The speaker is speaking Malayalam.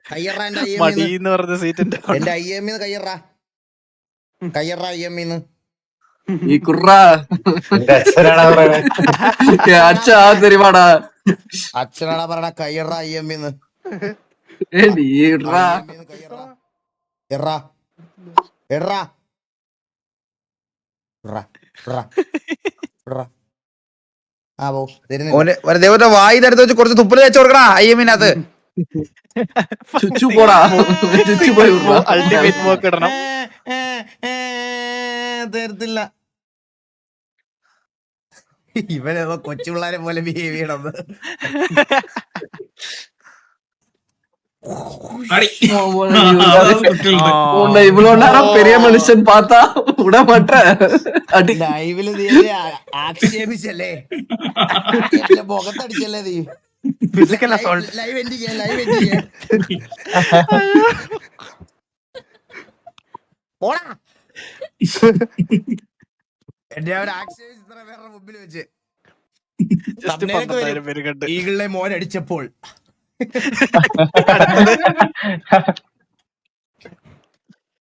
കയ്യറ എന്റെ മടീന്ന് പറഞ്ഞ സീറ്റിന്റെ എന്റെ IME കയ്യറ IME ഈ കുറാ അച്ഛനാടാ പറയണേ. അച്ഛാ തെരുവാടാ അച്ഛനാടാ പറയണ കയ്യറ IME നീ ഇട്രാ എറാ എറാ ദേവത്തെ വായി തരത്ത് വെച്ച് കുറച്ച് തുപ്പല് വെച്ച് കൊടുക്കണ IME-നകത്ത്. ചുച്ചു പോടാ ചുച്ചു പോയി അൾട്ടിമേറ്റ് മോക്ക് ഇടണം. തീർത്തില്ല. ഇവനേതോ കൊച്ചു പിള്ളേരെ പോലെ ബിഹേവ് ചെയ്യണം. இவ்வளவு நேரம் பெரிய மனுஷன் பார்த்தா விட மாட்டேன். ലൈവില് നീ ആക്ഷേപിച്ചല്ലേ, മുഖത്തടിച്ചല്ലേ നീ. ലൈവ് എൻഡ് ചെയ്യാൻ ഓടാ. എന്റെ ഒരു ആക്ഷേപിച്ച് വേറെ മുമ്പിൽ വെച്ച് ഈഗിളിനെ മോൻ അടിച്ചപ്പോൾ